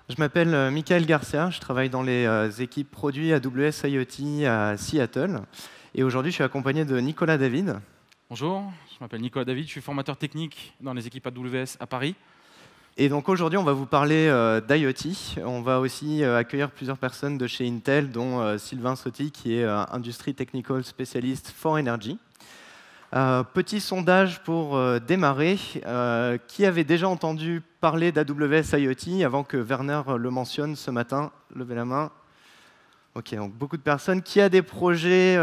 Je m'appelle Michael Garcia, je travaille dans les équipes produits AWS IoT à Seattle. Et aujourd'hui, je suis accompagné de Nicolas David. Bonjour, je m'appelle Nicolas David, je suis formateur technique dans les équipes AWS à Paris. Et donc aujourd'hui, on va vous parler d'IoT. On va aussi accueillir plusieurs personnes de chez Intel, dont Sylvain Sauty, qui est Industry Technical Specialist for Energy. Petit sondage pour démarrer. Qui avait déjà entendu parler d'AWS IoT avant que Werner le mentionne ce matin? Levez la main. Ok, donc beaucoup de personnes. Qui a des projets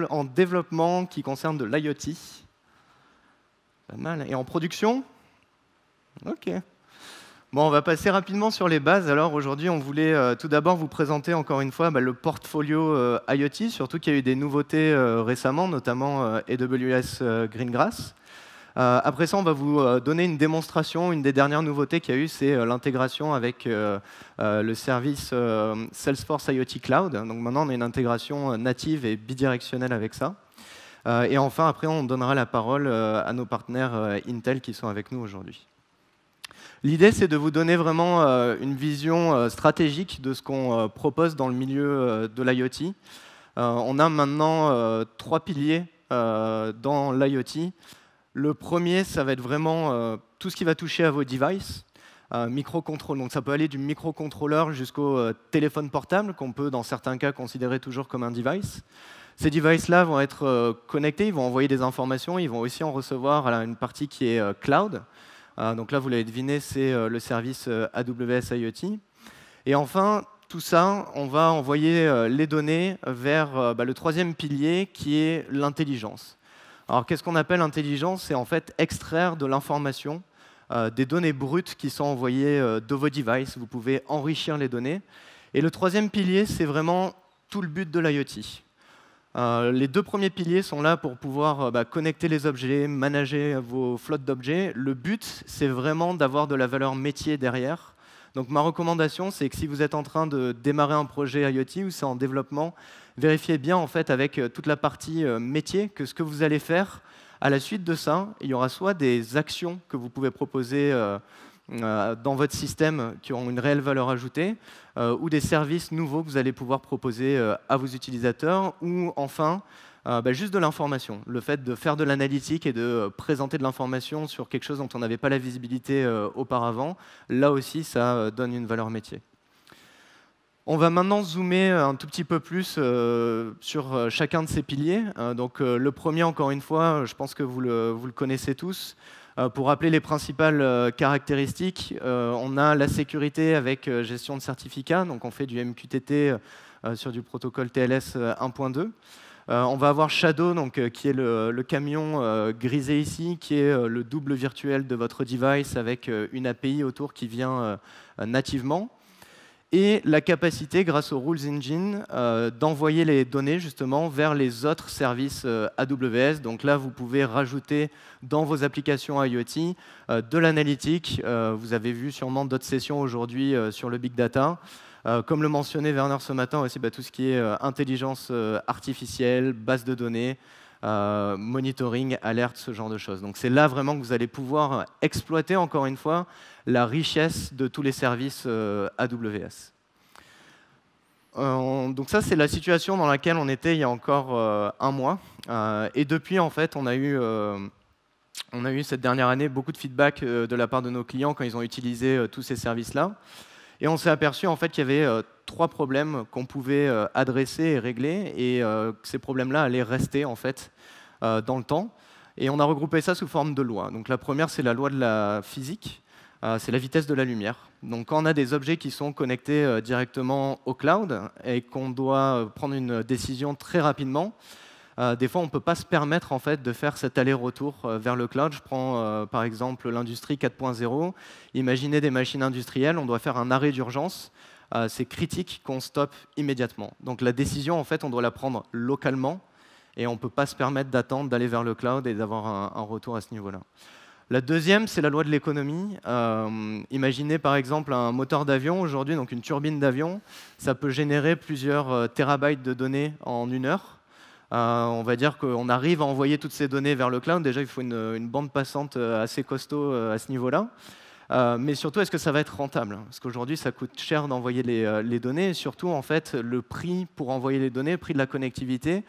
en développement qui concernent de l'IoT? Pas mal. Et en production? Ok. Bon, on va passer rapidement sur les bases. Alors aujourd'hui, on voulait tout d'abord vous présenter encore une fois le portfolio IoT, surtout qu'il y a eu des nouveautés récemment, notamment AWS Greengrass. Après ça, on va vous donner une démonstration. Une des dernières nouveautés qu'il y a eu, c'est l'intégration avec le service Salesforce IoT Cloud. Donc maintenant, on a une intégration native et bidirectionnelle avec ça. Et enfin, après, on donnera la parole à nos partenaires Intel qui sont avec nous aujourd'hui. L'idée, c'est de vous donner vraiment une vision stratégique de ce qu'on propose dans le milieu de l'IoT. On a maintenant 3 piliers dans l'IoT. Le premier, ça va être vraiment tout ce qui va toucher à vos devices. Microcontrôleur, donc ça peut aller du microcontrôleur jusqu'au téléphone portable, qu'on peut dans certains cas considérer toujours comme un device. Ces devices-là vont être connectés, ils vont envoyer des informations, ils vont aussi en recevoir une partie qui est cloud. Donc là, vous l'avez deviné, c'est le service AWS IoT. Et enfin, tout ça, on va envoyer les données vers le troisième pilier qui est l'intelligence. Alors, qu'est-ce qu'on appelle intelligence? C'est en fait extraire de l'information, des données brutes qui sont envoyées de vos devices. Vous pouvez enrichir les données. Et le troisième pilier, c'est vraiment tout le but de l'IoT. Les 2 premiers piliers sont là pour pouvoir connecter les objets, manager vos flottes d'objets. Le but, c'est vraiment d'avoir de la valeur métier derrière. Donc ma recommandation, c'est que si vous êtes en train de démarrer un projet IoT ou c'est en développement, vérifiez bien en fait avec toute la partie métier que ce que vous allez faire à la suite de ça, il y aura soit des actions que vous pouvez proposer dans votre système qui ont une réelle valeur ajoutée, ou des services nouveaux que vous allez pouvoir proposer à vos utilisateurs, ou enfin, juste de l'information. Le fait de faire de l'analytique et de présenter de l'information sur quelque chose dont on n'avait pas la visibilité auparavant, là aussi, ça donne une valeur métier. On va maintenant zoomer un tout petit peu plus sur chacun de ces piliers. Donc, le premier, encore une fois, je pense que vous le connaissez tous. Pour rappeler les principales caractéristiques, on a la sécurité avec gestion de certificats, donc on fait du MQTT sur du protocole TLS 1.2. On va avoir Shadow, donc, qui est le camion grisé ici, qui est le double virtuel de votre device avec une API autour qui vient nativement. Et la capacité, grâce au Rules Engine, d'envoyer les données justement vers les autres services AWS. Donc là, vous pouvez rajouter dans vos applications IoT de l'analytique. Vous avez vu sûrement d'autres sessions aujourd'hui sur le Big Data. Comme le mentionnait Werner ce matin aussi, tout ce qui est intelligence artificielle, base de données, monitoring, alerte, ce genre de choses. Donc c'est là vraiment que vous allez pouvoir exploiter, encore une fois, la richesse de tous les services AWS. Donc ça, c'est la situation dans laquelle on était il y a encore un mois. Et depuis, en fait, on a eu cette dernière année beaucoup de feedback de la part de nos clients quand ils ont utilisé tous ces services-là. Et on s'est aperçu en fait qu'il y avait 3 problèmes qu'on pouvait adresser et régler, et que ces problèmes-là allaient rester en fait dans le temps. Et on a regroupé ça sous forme de lois. Donc la première, c'est la loi de la physique, c'est la vitesse de la lumière. Donc quand on a des objets qui sont connectés directement au cloud et qu'on doit prendre une décision très rapidement, des fois, on ne peut pas se permettre en fait, de faire cet aller-retour vers le cloud. Je prends par exemple l'industrie 4.0. Imaginez des machines industrielles, on doit faire un arrêt d'urgence. C'est critique qu'on stoppe immédiatement. Donc la décision, en fait, on doit la prendre localement et on ne peut pas se permettre d'attendre d'aller vers le cloud et d'avoir un retour à ce niveau-là. La deuxième, c'est la loi de l'économie. Imaginez par exemple un moteur d'avion aujourd'hui, donc une turbine d'avion. Ça peut générer plusieurs terabytes de données en 1 heure. On va dire qu'on arrive à envoyer toutes ces données vers le cloud. Déjà, il faut une bande passante assez costaud à ce niveau-là. Mais surtout, est-ce que ça va être rentable? Parce qu'aujourd'hui, ça coûte cher d'envoyer les données. Et surtout, en fait, le prix pour envoyer les données, le prix de la connectivité,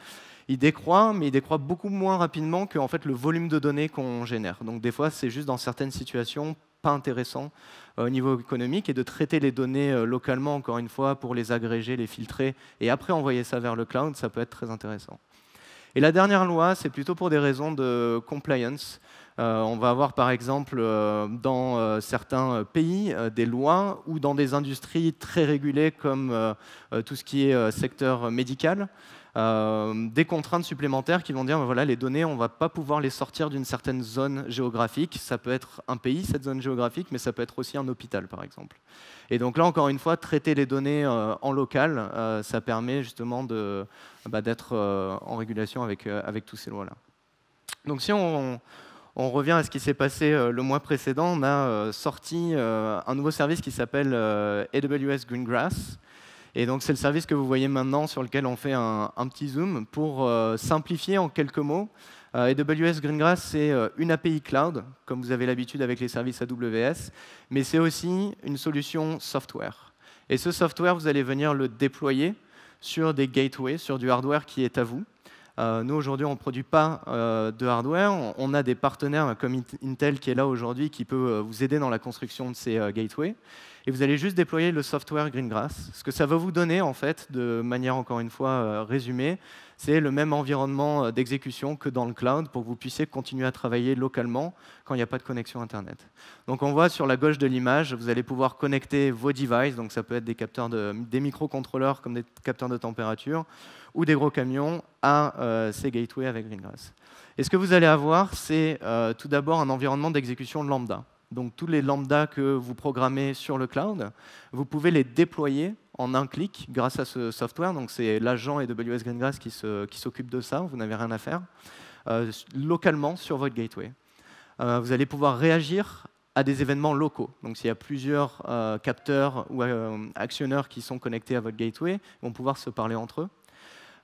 il décroît, mais il décroît beaucoup moins rapidement que en fait, le volume de données qu'on génère. Donc des fois, c'est juste dans certaines situations pas intéressant au niveau économique, et de traiter les données localement, encore une fois, pour les agréger, les filtrer, et après envoyer ça vers le cloud, ça peut être très intéressant. Et la dernière loi, c'est plutôt pour des raisons de compliance. On va avoir par exemple dans certains pays des lois ou dans des industries très régulées comme tout ce qui est secteur médical, des contraintes supplémentaires qui vont dire voilà, les données, on ne va pas pouvoir les sortir d'une certaine zone géographique. Ça peut être un pays, cette zone géographique, mais ça peut être aussi un hôpital, par exemple. Et donc là, encore une fois, traiter les données en local, ça permet justement d'être en régulation avec toutes ces lois-là. Donc si on revient à ce qui s'est passé le mois précédent, on a sorti un nouveau service qui s'appelle AWS Greengrass. Et donc c'est le service que vous voyez maintenant sur lequel on fait un petit zoom pour simplifier en quelques mots. AWS Greengrass, c'est une API cloud, comme vous avez l'habitude avec les services AWS, mais c'est aussi une solution software. Et ce software, vous allez venir le déployer sur des gateways, sur du hardware qui est à vous. Nous, aujourd'hui, on ne produit pas de hardware. On a des partenaires comme Intel qui est là aujourd'hui, qui peut vous aider dans la construction de ces gateways. Et vous allez juste déployer le software Greengrass. Ce que ça va vous donner, en fait, de manière encore une fois résumée, c'est le même environnement d'exécution que dans le cloud pour que vous puissiez continuer à travailler localement quand il n'y a pas de connexion Internet. Donc on voit sur la gauche de l'image, vous allez pouvoir connecter vos devices, donc ça peut être des microcontrôleurs comme des capteurs de température ou des gros camions à ces gateways avec Greengrass. Et ce que vous allez avoir, c'est tout d'abord un environnement d'exécution lambda. Donc tous les lambdas que vous programmez sur le cloud, vous pouvez les déployer en un clic grâce à ce software. Donc c'est l'agent AWS Greengrass qui s'occupe de ça, vous n'avez rien à faire, localement sur votre gateway. Vous allez pouvoir réagir à des événements locaux. Donc s'il y a plusieurs capteurs ou actionneurs qui sont connectés à votre gateway, ils vont pouvoir se parler entre eux.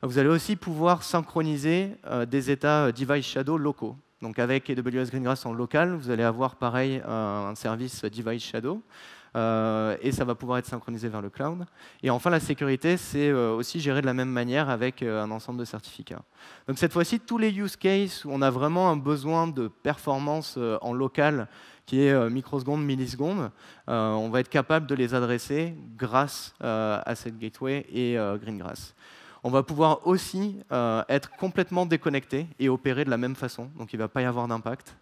Vous allez aussi pouvoir synchroniser des états device shadow locaux. Donc avec AWS Greengrass en local, vous allez avoir pareil un service device shadow et ça va pouvoir être synchronisé vers le cloud. Et enfin, la sécurité, c'est aussi géré de la même manière avec un ensemble de certificats. Donc cette fois-ci, tous les use cases où on a vraiment un besoin de performance en local qui est microsecondes, millisecondes, on va être capable de les adresser grâce à cette gateway et Greengrass. On va pouvoir aussi être complètement déconnecté et opérer de la même façon, donc il ne va pas y avoir d'impact.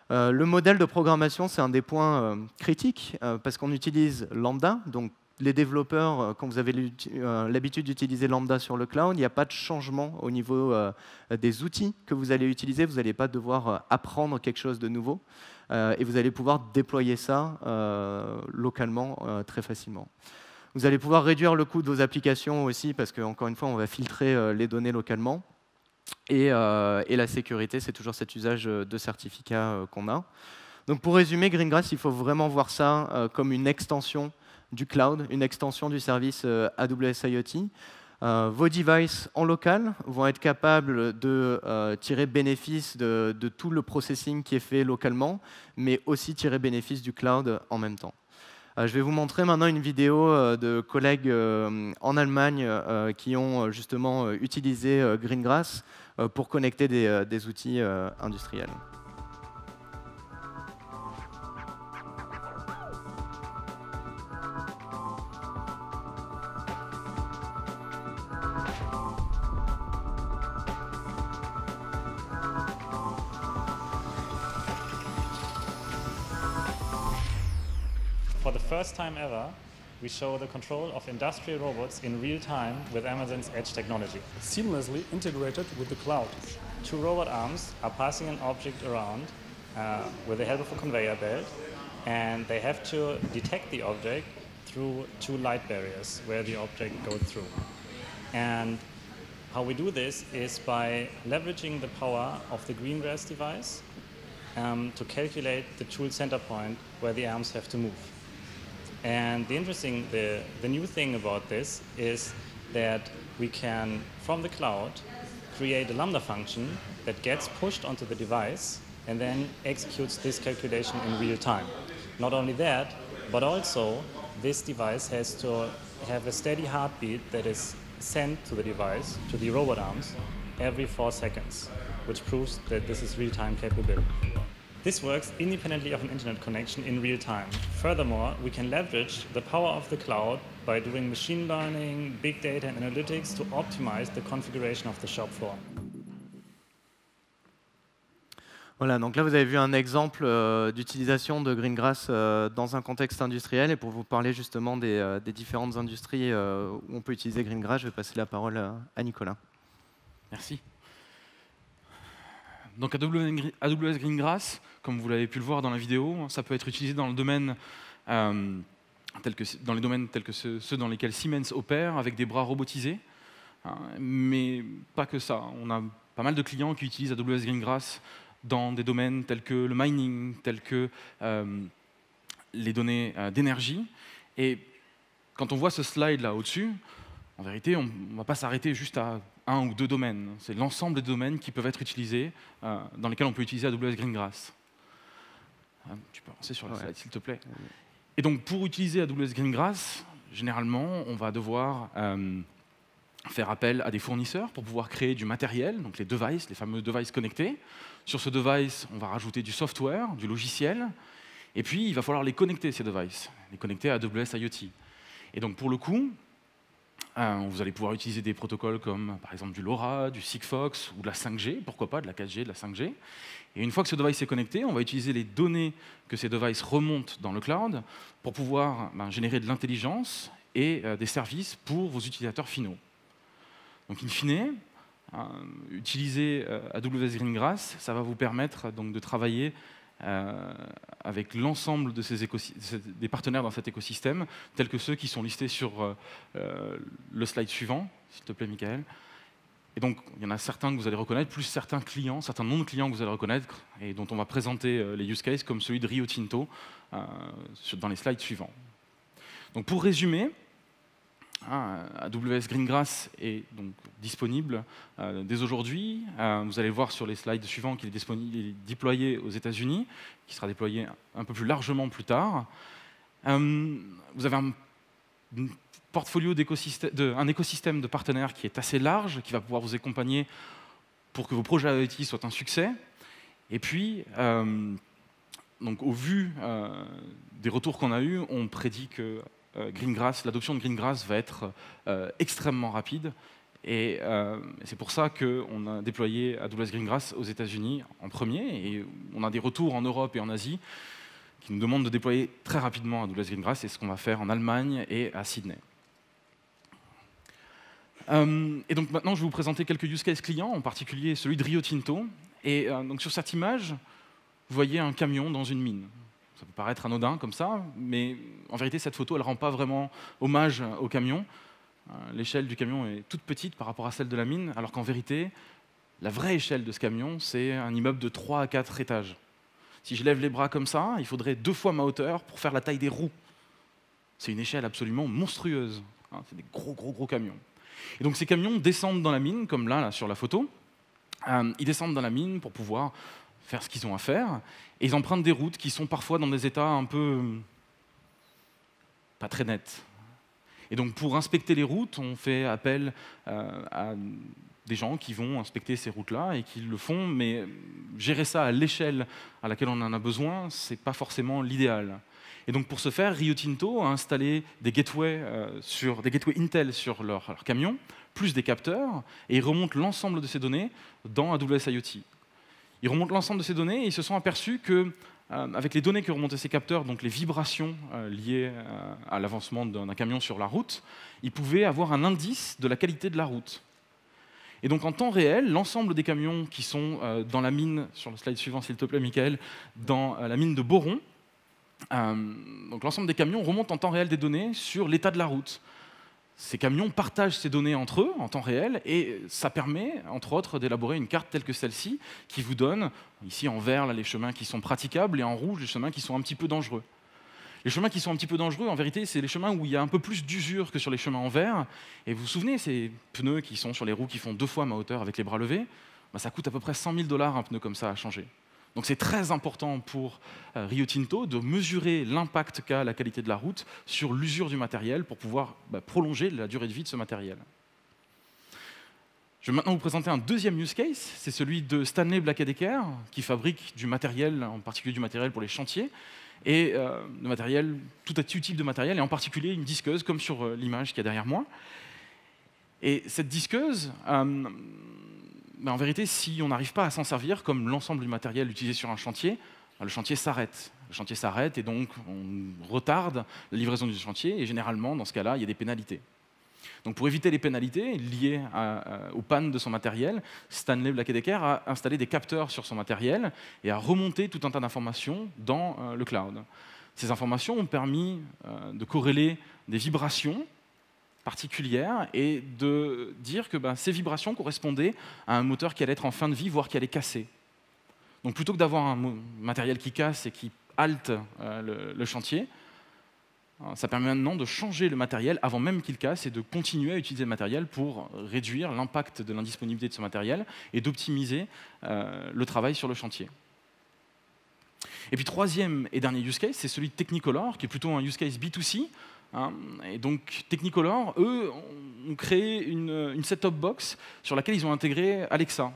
Le modèle de programmation, c'est un des points critiques, parce qu'on utilise Lambda, donc les développeurs, quand vous avez l'habitude d'utiliser Lambda sur le cloud, il n'y a pas de changement au niveau des outils que vous allez utiliser, vous n'allez pas devoir apprendre quelque chose de nouveau, et vous allez pouvoir déployer ça localement très facilement. Vous allez pouvoir réduire le coût de vos applications aussi, parce qu'encore une fois, on va filtrer les données localement. Et la sécurité, c'est toujours cet usage de certificats qu'on a. Donc pour résumer, Greengrass, il faut vraiment voir ça comme une extension du cloud, une extension du service AWS IoT. Vos devices en local vont être capables de tirer bénéfice de tout le processing qui est fait localement, mais aussi tirer bénéfice du cloud en même temps. Je vais vous montrer maintenant une vidéo de collègues en Allemagne qui ont justement utilisé Greengrass pour connecter des outils industriels. For the first time ever, we show the control of industrial robots in real time with Amazon's Edge technology. Seamlessly integrated with the cloud. 2 robot arms are passing an object around with the help of a conveyor belt, and they have to detect the object through 2 light barriers where the object goes through. And how we do this is by leveraging the power of the Greengrass device to calculate the tool center point where the arms have to move. And the new thing about this is that we can, from the cloud, create a Lambda function that gets pushed onto the device and then executes this calculation in real time. Not only that, but also this device has to have a steady heartbeat that is sent to the device, to the robot arms, every 4 seconds, which proves that this is real-time capable. This works independently of an internet connection in real time. Furthermore, we can leverage the power of the cloud by doing machine learning, big data and analytics to optimize the configuration of the shop floor. Voilà, donc là vous avez vu un exemple d'utilisation de Greengrass dans un contexte industriel. Et pour vous parler justement des différentes industries où on peut utiliser Greengrass, je vais passer la parole à Nicolas. Merci. Donc AWS Greengrass, comme vous l'avez pu le voir dans la vidéo, ça peut être utilisé dans le domaine, dans les domaines tels que ceux dans lesquels Siemens opère, avec des bras robotisés. Mais pas que ça. On a pas mal de clients qui utilisent AWS Greengrass dans des domaines tels que le mining, tels que les données d'énergie. Et quand on voit ce slide-là au-dessus, en vérité, on ne va pas s'arrêter juste à 1 ou 2 domaines. C'est l'ensemble des domaines qui peuvent être utilisés, dans lesquels on peut utiliser AWS Greengrass. Tu peux avancer sur la slide, s'il te plaît. Et donc, pour utiliser AWS Greengrass, généralement, on va devoir faire appel à des fournisseurs pour pouvoir créer du matériel, donc les devices, les fameux devices connectés. Sur ce device, on va rajouter du software, du logiciel, et puis il va falloir les connecter, ces devices, les connecter à AWS IoT. Et donc, pour le coup, vous allez pouvoir utiliser des protocoles comme par exemple du LoRa, du Sigfox ou de la 5G, pourquoi pas de la 4G, de la 5G. Et une fois que ce device est connecté, on va utiliser les données que ces devices remontent dans le cloud pour pouvoir générer de l'intelligence et des services pour vos utilisateurs finaux. Donc in fine, utiliser AWS Greengrass, ça va vous permettre donc de travailler avec l'ensemble de des partenaires dans cet écosystème, tels que ceux qui sont listés sur le slide suivant, s'il te plaît, Michael. Et donc, il y en a certains que vous allez reconnaître, plus certains clients, certains noms de clients que vous allez reconnaître, et dont on va présenter les use cases, comme celui de Rio Tinto, dans les slides suivants. Donc, pour résumer, AWS Greengrass est donc disponible dès aujourd'hui. Vous allez voir sur les slides suivants qu'il est déployé aux États-Unis, qui sera déployé un peu plus largement plus tard. Vous avez un portfolio un écosystème de partenaires qui est assez large, qui va pouvoir vous accompagner pour que vos projets IoT soient un succès. Et puis, donc, au vu des retours qu'on a eus, on prédit que l'adoption de Greengrass va être extrêmement rapide. Et c'est pour ça qu'on a déployé AWS Greengrass aux États-Unis en premier. Et on a des retours en Europe et en Asie qui nous demandent de déployer très rapidement AWS Greengrass. C'est ce qu'on va faire en Allemagne et à Sydney. Et donc maintenant, je vais vous présenter quelques use cases clients, en particulier celui de Rio Tinto. Et donc sur cette image, vous voyez un camion dans une mine. Ça peut paraître anodin comme ça, mais en vérité, cette photo, elle ne rend pas vraiment hommage au camion. L'échelle du camion est toute petite par rapport à celle de la mine, alors qu'en vérité, la vraie échelle de ce camion, c'est un immeuble de 3 à 4 étages. Si je lève les bras comme ça, il faudrait 2 fois ma hauteur pour faire la taille des roues. C'est une échelle absolument monstrueuse. C'est des gros camions. Et donc ces camions descendent dans la mine, comme là sur la photo. Ils descendent dans la mine pour pouvoir faire ce qu'ils ont à faire, et ils empruntent des routes qui sont parfois dans des états un peu pas très nets. Et donc pour inspecter les routes, on fait appel à des gens qui vont inspecter ces routes-là et qui le font, mais gérer ça à l'échelle à laquelle on en a besoin, c'est pas forcément l'idéal. Et donc pour ce faire, Rio Tinto a installé des gateways Intel sur leur camion, plus des capteurs, et ils remontent l'ensemble de ces données dans AWS IoT. Ils remontent l'ensemble de ces données et ils se sont aperçus que, avec les données que remontaient ces capteurs, donc les vibrations liées à l'avancement d'un camion sur la route, ils pouvaient avoir un indice de la qualité de la route. Et donc en temps réel, l'ensemble des camions qui sont dans la mine, sur le slide suivant s'il te plaît Michael, dans la mine de Boron, donc l'ensemble des camions remontent en temps réel des données sur l'état de la route. Ces camions partagent ces données entre eux en temps réel et ça permet, entre autres, d'élaborer une carte telle que celle-ci qui vous donne, ici en vert, là, les chemins qui sont praticables et en rouge, les chemins qui sont un petit peu dangereux. Les chemins qui sont un petit peu dangereux, en vérité, c'est les chemins où il y a un peu plus d'usure que sur les chemins en vert. Et vous vous souvenez, ces pneus qui sont sur les roues qui font 2 fois ma hauteur avec les bras levés, ça coûte à peu près $100 000 un pneu comme ça à changer. Donc c'est très important pour Rio Tinto de mesurer l'impact qu'a la qualité de la route sur l'usure du matériel pour pouvoir prolonger la durée de vie de ce matériel. Je vais maintenant vous présenter un deuxième use case, c'est celui de Stanley Black & Decker, qui fabrique du matériel, en particulier du matériel pour les chantiers, et de matériel, tout type de matériel, et en particulier une disqueuse, comme sur l'image qu'il y a derrière moi. Et cette disqueuse, en vérité, si on n'arrive pas à s'en servir, comme l'ensemble du matériel utilisé sur un chantier, le chantier s'arrête. Le chantier s'arrête et donc on retarde la livraison du chantier, et généralement, dans ce cas-là, il y a des pénalités. Donc pour éviter les pénalités liées aux pannes de son matériel, Stanley Black & Decker a installé des capteurs sur son matériel et a remonté tout un tas d'informations dans le cloud. Ces informations ont permis de corréler des vibrations particulières et de dire que ces vibrations correspondaient à un moteur qui allait être en fin de vie, voire qui allait casser. Donc plutôt que d'avoir un matériel qui casse et qui halte le chantier, ça permet maintenant de changer le matériel avant même qu'il casse et de continuer à utiliser le matériel pour réduire l'impact de l'indisponibilité de ce matériel et d'optimiser le travail sur le chantier. Et puis troisième et dernier use case, c'est celui de Technicolor, qui est plutôt un use case B2C. Et donc Technicolor, eux, ont créé une set-top box sur laquelle ils ont intégré Alexa.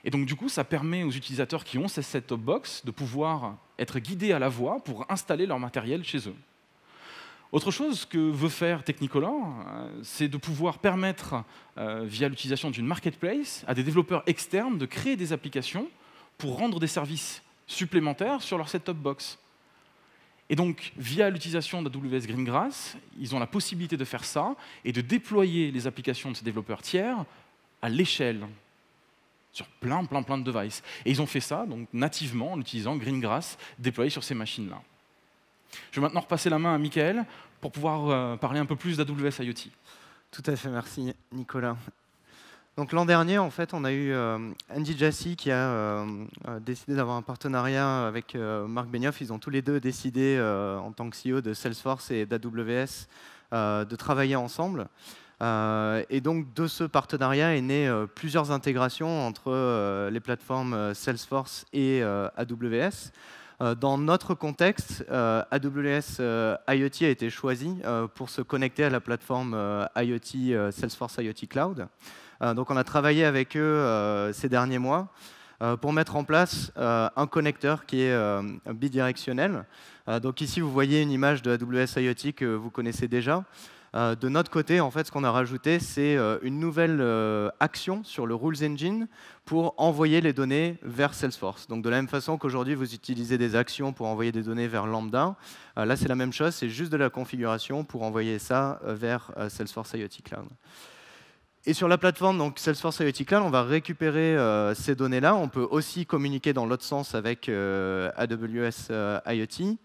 Et donc du coup, ça permet aux utilisateurs qui ont ces set-top box de pouvoir être guidés à la voix pour installer leur matériel chez eux. Autre chose que veut faire Technicolor, c'est de pouvoir permettre, via l'utilisation d'une marketplace, à des développeurs externes de créer des applications pour rendre des services supplémentaires sur leur set-top box. Et donc, via l'utilisation d'AWS Greengrass, ils ont la possibilité de faire ça et de déployer les applications de ces développeurs tiers à l'échelle, sur plein de devices. Et ils ont fait ça donc, nativement en utilisant Greengrass déployé sur ces machines-là. Je vais maintenant repasser la main à Michael pour pouvoir parler un peu plus d'AWS IoT. Tout à fait, merci Nicolas. Donc l'an dernier, en fait, on a eu Andy Jassy qui a décidé d'avoir un partenariat avec Marc Benioff. Ils ont tous les deux décidé, en tant que CEO de Salesforce et d'AWS, de travailler ensemble. Et donc de ce partenariat est né plusieurs intégrations entre les plateformes Salesforce et AWS. Dans notre contexte, AWS IoT a été choisi pour se connecter à la plateforme IoT, Salesforce IoT Cloud. Donc on a travaillé avec eux ces derniers mois pour mettre en place un connecteur qui est bidirectionnel. Donc ici, vous voyez une image de AWS IoT que vous connaissez déjà. De notre côté, en fait, ce qu'on a rajouté, c'est une nouvelle action sur le Rules Engine pour envoyer les données vers Salesforce. Donc de la même façon qu'aujourd'hui, vous utilisez des actions pour envoyer des données vers Lambda, là, c'est la même chose, c'est juste de la configuration pour envoyer ça vers Salesforce IoT Cloud. Et sur la plateforme donc Salesforce IoT Cloud, on va récupérer ces données-là. On peut aussi communiquer dans l'autre sens avec AWS IoT.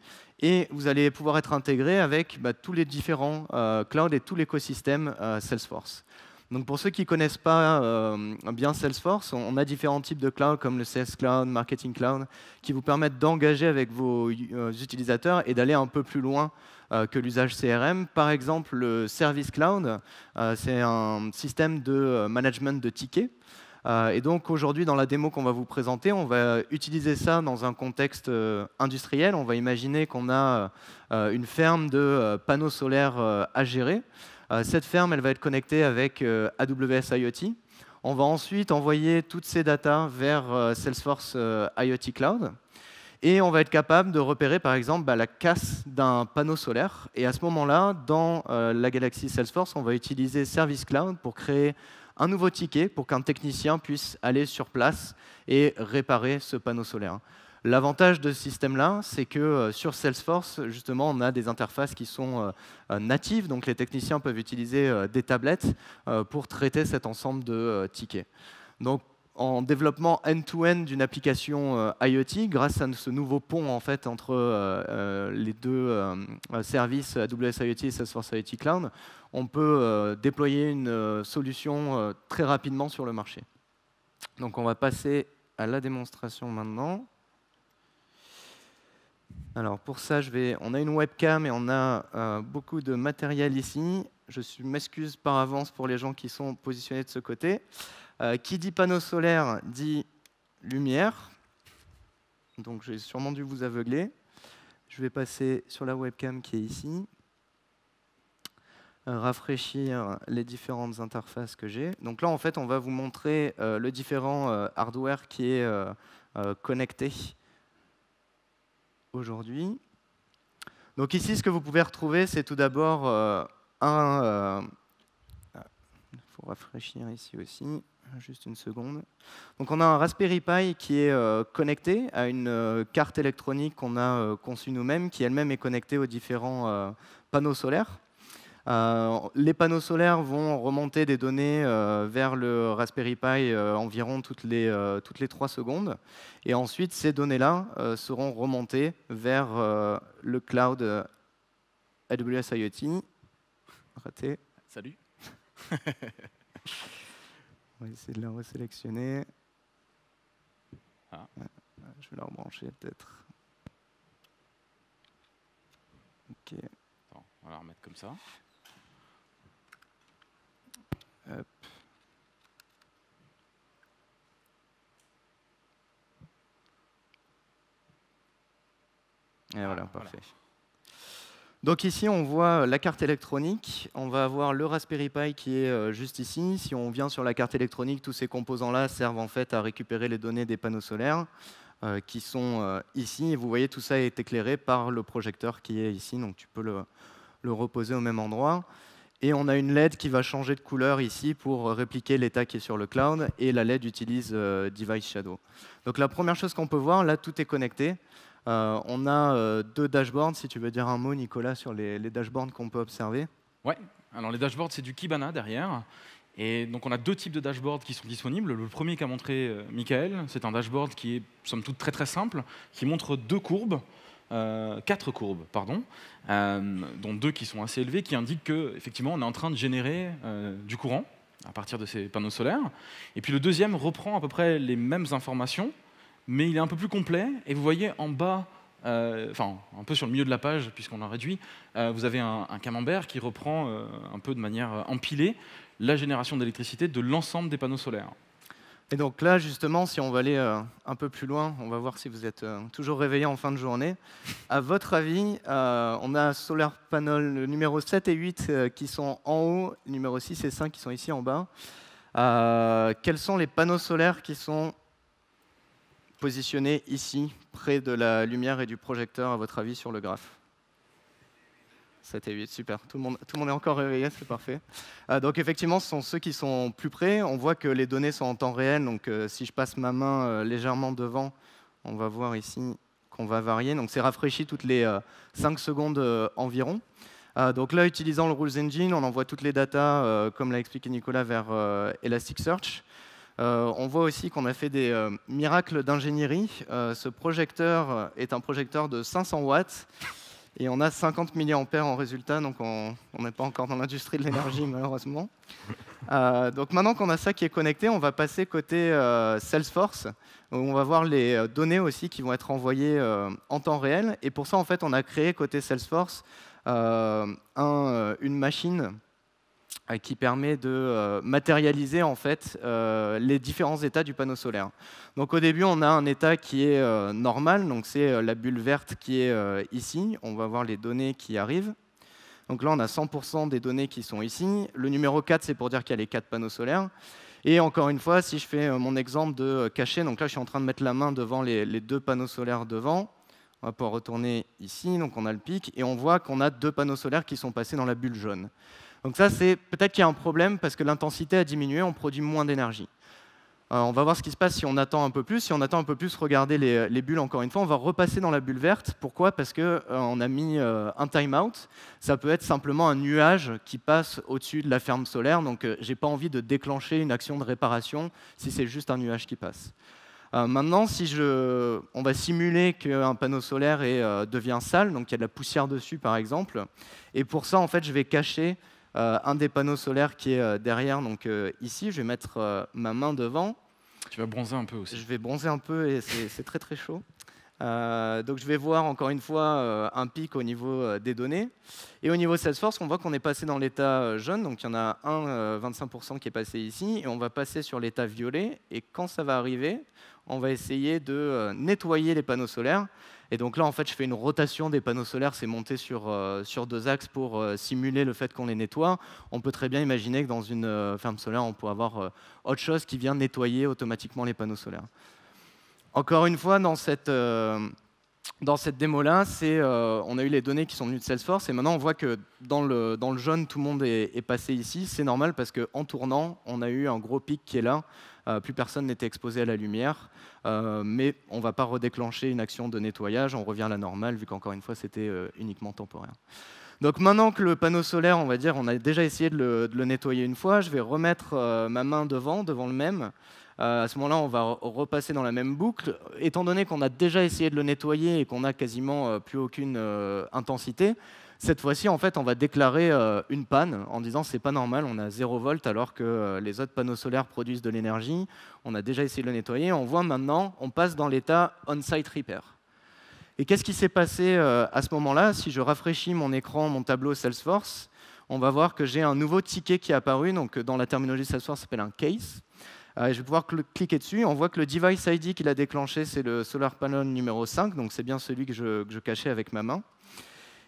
Et vous allez pouvoir être intégré avec tous les différents clouds et tout l'écosystème Salesforce. Donc pour ceux qui ne connaissent pas bien Salesforce, on a différents types de clouds comme le Sales Cloud, Marketing Cloud, qui vous permettent d'engager avec vos utilisateurs et d'aller un peu plus loin que l'usage CRM. Par exemple, le Service Cloud, c'est un système de management de tickets. Et donc aujourd'hui, dans la démo qu'on va vous présenter, on va utiliser ça dans un contexte industriel. On va imaginer qu'on a une ferme de panneaux solaires à gérer. Cette ferme, elle va être connectée avec AWS IoT. On va ensuite envoyer toutes ces datas vers Salesforce IoT Cloud. Et on va être capable de repérer, par exemple, la casse d'un panneau solaire. Et à ce moment-là, dans la galaxie Salesforce, on va utiliser Service Cloud pour créer un nouveau ticket pour qu'un technicien puisse aller sur place et réparer ce panneau solaire. L'avantage de ce système-là, c'est que sur Salesforce, justement, on a des interfaces qui sont natives, donc les techniciens peuvent utiliser des tablettes pour traiter cet ensemble de tickets. Donc, en développement end-to-end d'une application IoT, grâce à ce nouveau pont en fait, entre les deux services AWS IoT et Salesforce IoT Cloud, on peut déployer une solution très rapidement sur le marché. Donc on va passer à la démonstration maintenant. Alors pour ça, on a une webcam et on a beaucoup de matériel ici. Je m'excuse par avance pour les gens qui sont positionnés de ce côté. Qui dit panneau solaire dit lumière. Donc j'ai sûrement dû vous aveugler. Je vais passer sur la webcam qui est ici. Rafraîchir les différentes interfaces que j'ai. Donc là, en fait, on va vous montrer le différent hardware qui est connecté aujourd'hui. Donc ici, ce que vous pouvez retrouver, c'est tout d'abord il faut rafraîchir ici aussi, juste une seconde. Donc on a un Raspberry Pi qui est connecté à une carte électronique qu'on a conçue nous-mêmes, qui elle-même est connectée aux différents panneaux solaires. Les panneaux solaires vont remonter des données vers le Raspberry Pi environ toutes les 3 secondes. Et ensuite, ces données-là seront remontées vers le cloud AWS IoT. Raté. Salut. On va essayer de la resélectionner. Ah. Je vais la rebrancher peut-être. OK. Attends, on va la remettre comme ça. Hop. Et voilà, parfait. Donc ici, on voit la carte électronique. On va avoir le Raspberry Pi qui est juste ici. Si on vient sur la carte électronique, tous ces composants-là servent en fait à récupérer les données des panneaux solaires qui sont ici. Et vous voyez, tout ça est éclairé par le projecteur qui est ici. Donc tu peux le reposer au même endroit. Et on a une LED qui va changer de couleur ici pour répliquer l'état qui est sur le cloud. Et la LED utilise Device Shadow. Donc la première chose qu'on peut voir, là, tout est connecté. On a 2 dashboards, si tu veux dire un mot, Nicolas, sur les dashboards qu'on peut observer. Ouais, alors les dashboards, c'est du Kibana derrière. Et donc on a 2 types de dashboards qui sont disponibles. Le premier qu'a montré Michael, c'est un dashboard qui est, somme toute, très très simple, qui montre 4 courbes, pardon, dont 2 qui sont assez élevées, qui indiquent qu'effectivement on est en train de générer du courant à partir de ces panneaux solaires. Et puis le deuxième reprend à peu près les mêmes informations, mais il est un peu plus complet. Et vous voyez en bas, enfin un peu sur le milieu de la page, puisqu'on l'a réduit, vous avez un camembert qui reprend un peu de manière empilée la génération d'électricité de l'ensemble des panneaux solaires. Et donc là, justement, si on va aller un peu plus loin, on va voir si vous êtes toujours réveillé en fin de journée. À votre avis, on a Solar Panel numéro 7 et 8 qui sont en haut, numéro 6 et 5 qui sont ici en bas. Quels sont les panneaux solaires qui sont positionnés ici, près de la lumière et du projecteur, à votre avis, sur le graphe? 7 et 8, super. Tout le monde est encore réveillé, c'est parfait. Donc effectivement, ce sont ceux qui sont plus près. On voit que les données sont en temps réel. Donc si je passe ma main légèrement devant, on va voir ici qu'on va varier. Donc c'est rafraîchi toutes les 5 secondes environ. Donc là, utilisant le Rules Engine, on envoie toutes les datas, comme l'a expliqué Nicolas, vers Elasticsearch. On voit aussi qu'on a fait des miracles d'ingénierie. Ce projecteur est un projecteur de 500 watts. Et on a 50 mA en résultat, donc on n'est pas encore dans l'industrie de l'énergie, malheureusement. Donc maintenant qu'on a ça qui est connecté, on va passer côté Salesforce, où on va voir les données aussi qui vont être envoyées en temps réel. Et pour ça, en fait, on a créé côté Salesforce une machine qui permet de matérialiser en fait les différents états du panneau solaire. Donc au début, on a un état qui est normal, donc c'est la bulle verte qui est ici. On va voir les données qui arrivent. Donc là, on a 100% des données qui sont ici. Le numéro 4, c'est pour dire qu'il y a les 4 panneaux solaires. Et encore une fois, si je fais mon exemple de caché, donc là, je suis en train de mettre la main devant les 2 panneaux solaires devant. On va pouvoir retourner ici, donc on a le pic, et on voit qu'on a 2 panneaux solaires qui sont passés dans la bulle jaune. Donc ça, c'est peut-être qu'il y a un problème parce que l'intensité a diminué, on produit moins d'énergie. On va voir ce qui se passe si on attend un peu plus. Si on attend un peu plus, regardez les bulles encore une fois. On va repasser dans la bulle verte. Pourquoi? Parce qu'on a mis un timeout. Ça peut être simplement un nuage qui passe au-dessus de la ferme solaire. Donc je n'ai pas envie de déclencher une action de réparation si c'est juste un nuage qui passe. Maintenant, on va simuler qu'un panneau solaire devient sale, donc il y a de la poussière dessus par exemple. Et pour ça, en fait, je vais cacher un des panneaux solaires qui est derrière, donc ici, je vais mettre ma main devant. Tu vas bronzer un peu aussi. Je vais bronzer un peu et c'est très très chaud. Donc je vais voir encore une fois un pic au niveau des données. Et au niveau Salesforce, on voit qu'on est passé dans l'état jaune, donc il y en a un 25% qui est passé ici, et on va passer sur l'état violet. Et quand ça va arriver, on va essayer de nettoyer les panneaux solaires. Et donc là, en fait, je fais une rotation des panneaux solaires, c'est monté sur 2 axes pour simuler le fait qu'on les nettoie. On peut très bien imaginer que dans une ferme solaire, on peut avoir autre chose qui vient nettoyer automatiquement les panneaux solaires. Encore une fois, dans cette démo-là, on a eu les données qui sont venues de Salesforce, et maintenant on voit que dans le jaune, tout le monde est passé ici. C'est normal parce qu'en tournant, on a eu un gros pic qui est là. Plus personne n'était exposé à la lumière, mais on ne va pas redéclencher une action de nettoyage, on revient à la normale, vu qu'encore une fois, c'était uniquement temporaire. Donc maintenant que le panneau solaire, on va dire, on a déjà essayé de le nettoyer une fois, je vais remettre ma main devant le même. À ce moment-là, on va repasser dans la même boucle. Étant donné qu'on a déjà essayé de le nettoyer et qu'on n'a quasiment plus aucune intensité, cette fois-ci, en fait, on va déclarer une panne en disant c'est pas normal, on a 0 volt alors que les autres panneaux solaires produisent de l'énergie. On a déjà essayé de le nettoyer. On voit maintenant, on passe dans l'état on-site repair. Et qu'est-ce qui s'est passé à ce moment-là? Si je rafraîchis mon écran, mon tableau Salesforce, on va voir que j'ai un nouveau ticket qui est apparu. Donc, dans la terminologie Salesforce, ça s'appelle un case. Je vais pouvoir cliquer dessus. On voit que le device ID qu'il a déclenché, c'est le solar panel numéro 5. Donc, c'est bien celui que je cachais avec ma main.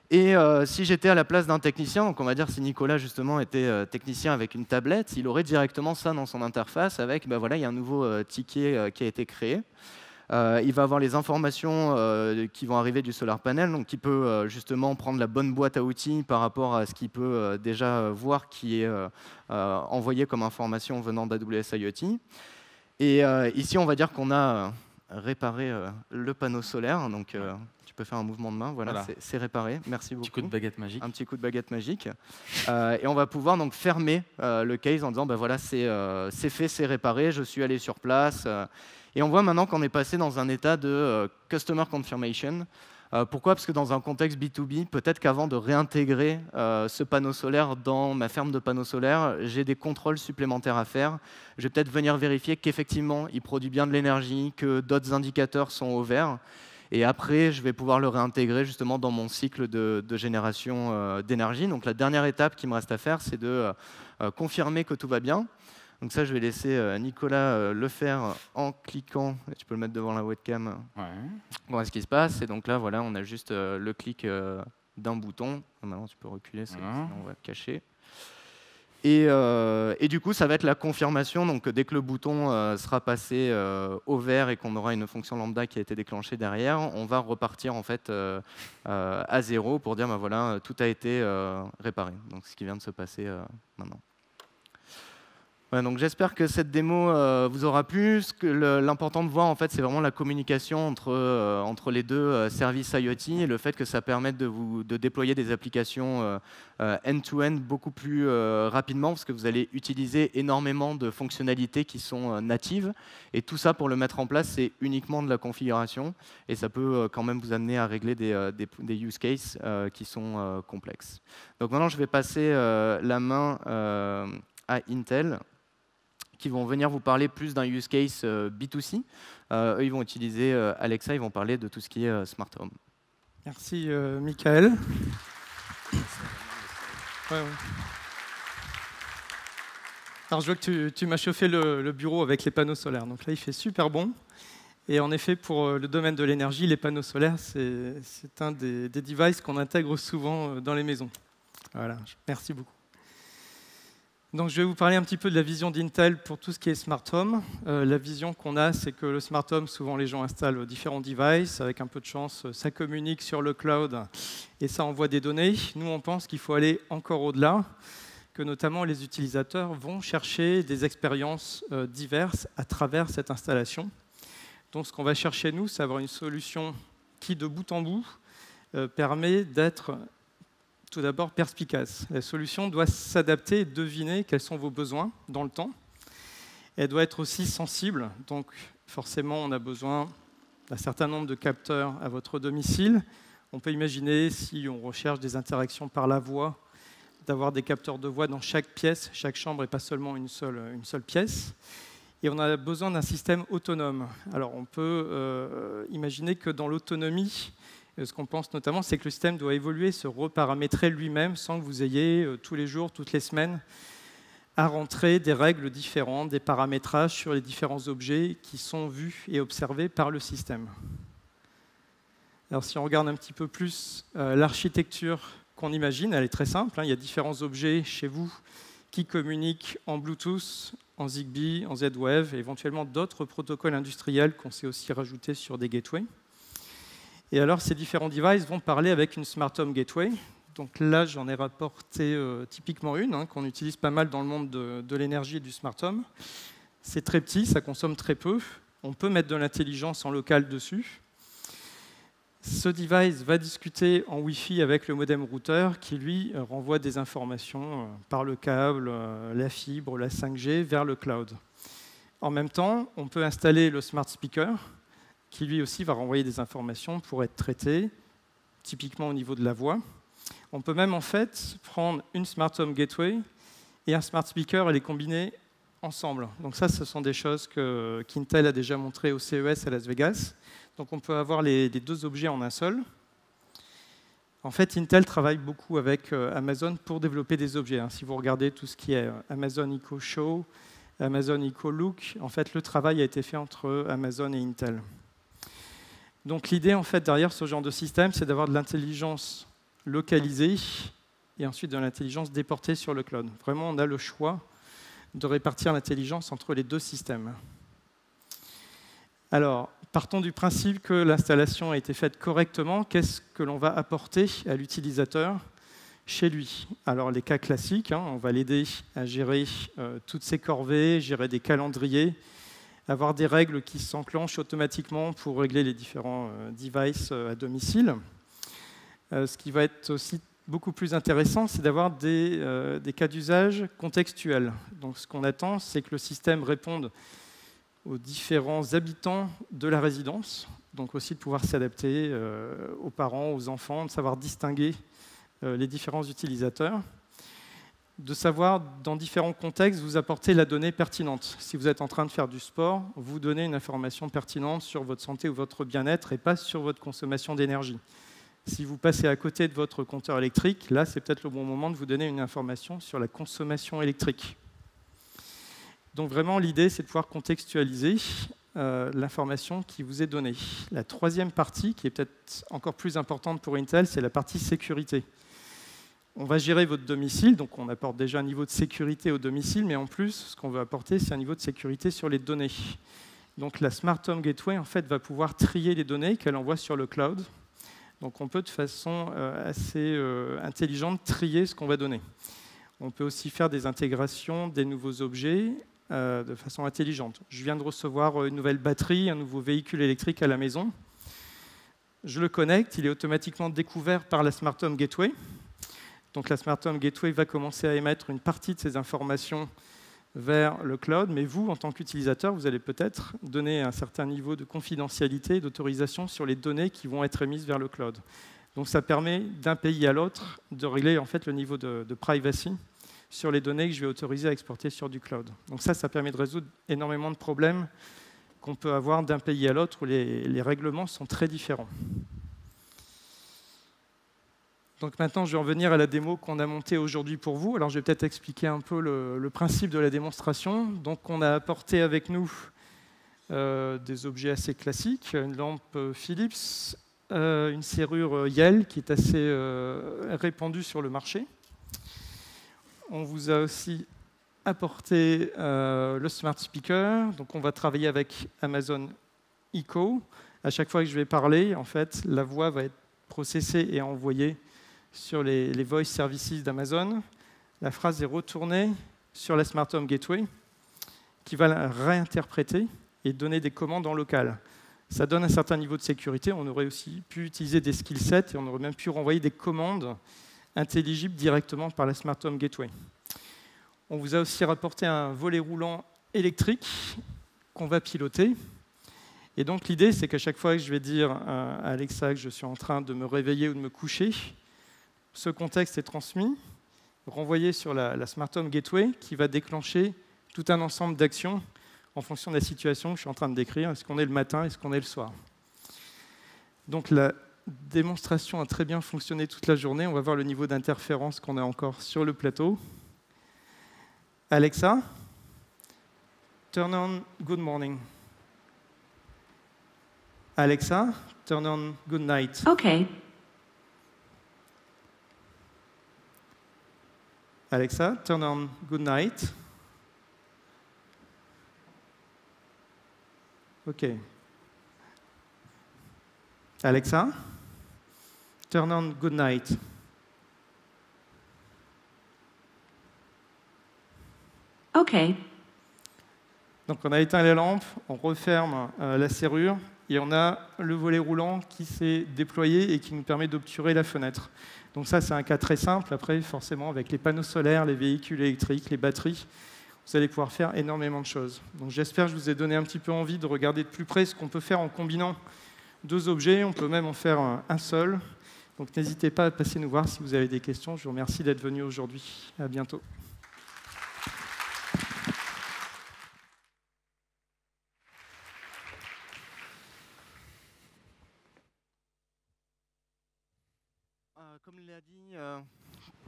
Et si j'étais à la place d'un technicien, donc on va dire si Nicolas justement était technicien avec une tablette, il aurait directement ça dans son interface avec, ben voilà, il y a un nouveau ticket qui a été créé. Il va avoir les informations qui vont arriver du solar panel, donc il peut justement prendre la bonne boîte à outils par rapport à ce qu'il peut déjà voir qui est envoyé comme information venant d'AWS IoT. Et ici, on va dire qu'on a réparé le panneau solaire, donc tu peux faire un mouvement de main, voilà. C'est réparé, merci beaucoup. Un petit coup de baguette magique. Un petit coup de baguette magique. Et on va pouvoir donc fermer le case en disant, ben voilà, c'est fait, c'est réparé, je suis allé sur place. Et on voit maintenant qu'on est passé dans un état de Customer Confirmation. Pourquoi? Parce que dans un contexte B2B, peut-être qu'avant de réintégrer ce panneau solaire dans ma ferme de panneaux solaires, j'ai des contrôles supplémentaires à faire. Je vais peut-être venir vérifier qu'effectivement, il produit bien de l'énergie, que d'autres indicateurs sont au vert. Et après, je vais pouvoir le réintégrer justement dans mon cycle de génération d'énergie. Donc la dernière étape qui me reste à faire, c'est de confirmer que tout va bien. Donc ça, je vais laisser Nicolas le faire en cliquant. Tu peux le mettre devant la webcam. Ouais. Voilà ce qui se passe. Et donc là, voilà, on a juste le clic d'un bouton. Maintenant, tu peux reculer, sinon on va cacher. Et du coup, ça va être la confirmation. Donc dès que le bouton sera passé au vert et qu'on aura une fonction lambda qui a été déclenchée derrière, on va repartir en fait à 0 pour dire, ben voilà, tout a été réparé. Donc ce qui vient de se passer maintenant. Ouais, donc j'espère que cette démo vous aura plu. L'important de voir, en fait, c'est vraiment la communication entre les deux services IoT et le fait que ça permette de déployer des applications end-to-end beaucoup plus rapidement parce que vous allez utiliser énormément de fonctionnalités qui sont natives. Et tout ça, pour le mettre en place, c'est uniquement de la configuration et ça peut quand même vous amener à régler des use cases qui sont complexes. Donc maintenant, je vais passer la main à Intel, qui vont venir vous parler plus d'un use case B2C. Eux, ils vont utiliser Alexa, ils vont parler de tout ce qui est Smart Home. Merci, Michael. Ouais. Alors, je vois que tu m'as chauffé le bureau avec les panneaux solaires. Donc là, il fait super bon. Et en effet, pour le domaine de l'énergie, les panneaux solaires, c'est un des devices qu'on intègre souvent dans les maisons. Voilà, merci beaucoup. Donc, je vais vous parler un petit peu de la vision d'Intel pour tout ce qui est Smart Home. La vision qu'on a, c'est que le Smart Home, souvent les gens installent différents devices. Avec un peu de chance, ça communique sur le cloud et ça envoie des données. Nous, on pense qu'il faut aller encore au-delà, que notamment les utilisateurs vont chercher des expériences diverses à travers cette installation. Donc, ce qu'on va chercher, nous, c'est avoir une solution qui, de bout en bout, permet d'être tout d'abord perspicace. La solution doit s'adapter et deviner quels sont vos besoins dans le temps. Elle doit être aussi sensible. Donc, forcément, on a besoin d'un certain nombre de capteurs à votre domicile. On peut imaginer, si on recherche des interactions par la voix, d'avoir des capteurs de voix dans chaque pièce, chaque chambre et pas seulement une seule pièce. Et on a besoin d'un système autonome. Alors on peut imaginer que dans l'autonomie, ce qu'on pense notamment, c'est que le système doit évoluer, se reparamétrer lui-même sans que vous ayez tous les jours, toutes les semaines, à rentrer des règles différentes, des paramétrages sur les différents objets qui sont vus et observés par le système. Alors si on regarde un petit peu plus l'architecture qu'on imagine, elle est très simple. Il y a différents objets chez vous qui communiquent en Bluetooth, en Zigbee, en Z-Wave, et éventuellement d'autres protocoles industriels qu'on sait aussi rajouter sur des gateways. Et alors, ces différents devices vont parler avec une Smart Home Gateway. Donc là, j'en ai rapporté typiquement une, qu'on utilise pas mal dans le monde de l'énergie et du Smart Home. C'est très petit, ça consomme très peu. On peut mettre de l'intelligence en local dessus. Ce device va discuter en Wi-Fi avec le modem routeur qui, lui, renvoie des informations par le câble, la fibre, la 5G vers le cloud. En même temps, on peut installer le Smart Speaker qui, lui aussi, va renvoyer des informations pour être traité, typiquement au niveau de la voix. On peut même, en fait, prendre une Smart Home Gateway et un Smart Speaker et les combiner ensemble. Donc ça, ce sont des choses qu'Intel a déjà montrées au CES à Las Vegas. Donc on peut avoir les deux objets en un seul. En fait, Intel travaille beaucoup avec Amazon pour développer des objets. Si vous regardez tout ce qui est Amazon Echo Show, Amazon Echo Look, en fait, le travail a été fait entre Amazon et Intel. Donc l'idée, en fait, derrière ce genre de système, c'est d'avoir de l'intelligence localisée et ensuite de l'intelligence déportée sur le cloud. Vraiment, on a le choix de répartir l'intelligence entre les deux systèmes. Alors, partons du principe que l'installation a été faite correctement. Qu'est-ce que l'on va apporter à l'utilisateur chez lui? Alors, les cas classiques, on va l'aider à gérer toutes ses corvées, gérer des calendriers, avoir des règles qui s'enclenchent automatiquement pour régler les différents devices à domicile. Ce qui va être aussi beaucoup plus intéressant, c'est d'avoir des cas d'usage contextuels. Donc, ce qu'on attend, c'est que le système réponde aux différents habitants de la résidence, donc aussi de pouvoir s'adapter aux parents, aux enfants, de savoir distinguer les différents utilisateurs, de savoir dans différents contextes vous apporter la donnée pertinente. Si vous êtes en train de faire du sport, vous donnez une information pertinente sur votre santé ou votre bien-être et pas sur votre consommation d'énergie. Si vous passez à côté de votre compteur électrique, là, c'est peut-être le bon moment de vous donner une information sur la consommation électrique. Donc vraiment, l'idée, c'est de pouvoir contextualiser l'information qui vous est donnée. La troisième partie, qui est peut-être encore plus importante pour Intel, c'est la partie sécurité. On va gérer votre domicile, donc on apporte déjà un niveau de sécurité au domicile, mais en plus, ce qu'on veut apporter, c'est un niveau de sécurité sur les données. Donc la Smart Home Gateway, en fait, va pouvoir trier les données qu'elle envoie sur le cloud. Donc on peut, de façon assez intelligente, trier ce qu'on va donner. On peut aussi faire des intégrations des nouveaux objets de façon intelligente. Je viens de recevoir une nouvelle batterie, un nouveau véhicule électrique à la maison. Je le connecte, il est automatiquement découvert par la Smart Home Gateway. Donc la Smart Home Gateway va commencer à émettre une partie de ces informations vers le cloud, mais vous, en tant qu'utilisateur, vous allez peut-être donner un certain niveau de confidentialité et d'autorisation sur les données qui vont être émises vers le cloud. Donc ça permet d'un pays à l'autre de régler en fait le niveau de privacy sur les données que je vais autoriser à exporter sur du cloud. Donc ça permet de résoudre énormément de problèmes qu'on peut avoir d'un pays à l'autre où les règlements sont très différents. Donc maintenant, je vais en venir à la démo qu'on a montée aujourd'hui pour vous. Alors je vais peut-être expliquer un peu le principe de la démonstration. Donc on a apporté avec nous des objets assez classiques, une lampe Philips, une serrure Yale qui est assez répandue sur le marché. On vous a aussi apporté le Smart Speaker. Donc on va travailler avec Amazon Echo. À chaque fois que je vais parler, en fait, la voix va être processée et envoyée sur les voice services d'Amazon. La phrase est retournée sur la Smart Home Gateway qui va la réinterpréter et donner des commandes en local. Ça donne un certain niveau de sécurité. On aurait aussi pu utiliser des skill sets et on aurait même pu renvoyer des commandes intelligibles directement par la Smart Home Gateway. On vous a aussi rapporté un volet roulant électrique qu'on va piloter. Et donc l'idée, c'est qu'à chaque fois que je vais dire à Alexa que je suis en train de me réveiller ou de me coucher, ce contexte est transmis, renvoyé sur la Smart Home Gateway qui va déclencher tout un ensemble d'actions en fonction de la situation que je suis en train de décrire. Est-ce qu'on est le matin, est-ce qu'on est le soir? Donc la démonstration a très bien fonctionné toute la journée. On va voir le niveau d'interférence qu'on a encore sur le plateau. Alexa, turn on good morning. Alexa, turn on good night. Okay. Alexa, turn on good night. OK. Alexa, turn on good night. Okay. Donc on a éteint les lampes, on referme la serrure et on a le volet roulant qui s'est déployé et qui nous permet d'obturer la fenêtre. Donc ça, c'est un cas très simple. Après, forcément, avec les panneaux solaires, les véhicules électriques, les batteries, vous allez pouvoir faire énormément de choses. Donc j'espère que je vous ai donné un petit peu envie de regarder de plus près ce qu'on peut faire en combinant deux objets. On peut même en faire un seul. Donc n'hésitez pas à passer nous voir si vous avez des questions. Je vous remercie d'être venu aujourd'hui. À bientôt.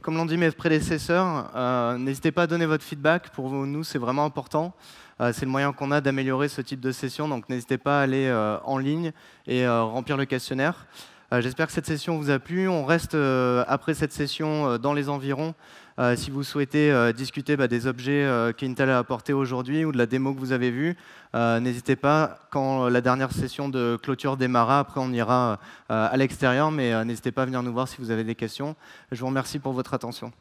Comme l'ont dit mes prédécesseurs, n'hésitez pas à donner votre feedback. Pour nous, c'est vraiment important. C'est le moyen qu'on a d'améliorer ce type de session. Donc n'hésitez pas à aller en ligne et remplir le questionnaire. J'espère que cette session vous a plu. On reste après cette session dans les environs. Si vous souhaitez discuter des objets qu'Intel a apportés aujourd'hui ou de la démo que vous avez vue, n'hésitez pas. Quand la dernière session de clôture démarrera, après on ira à l'extérieur, mais n'hésitez pas à venir nous voir si vous avez des questions. Je vous remercie pour votre attention.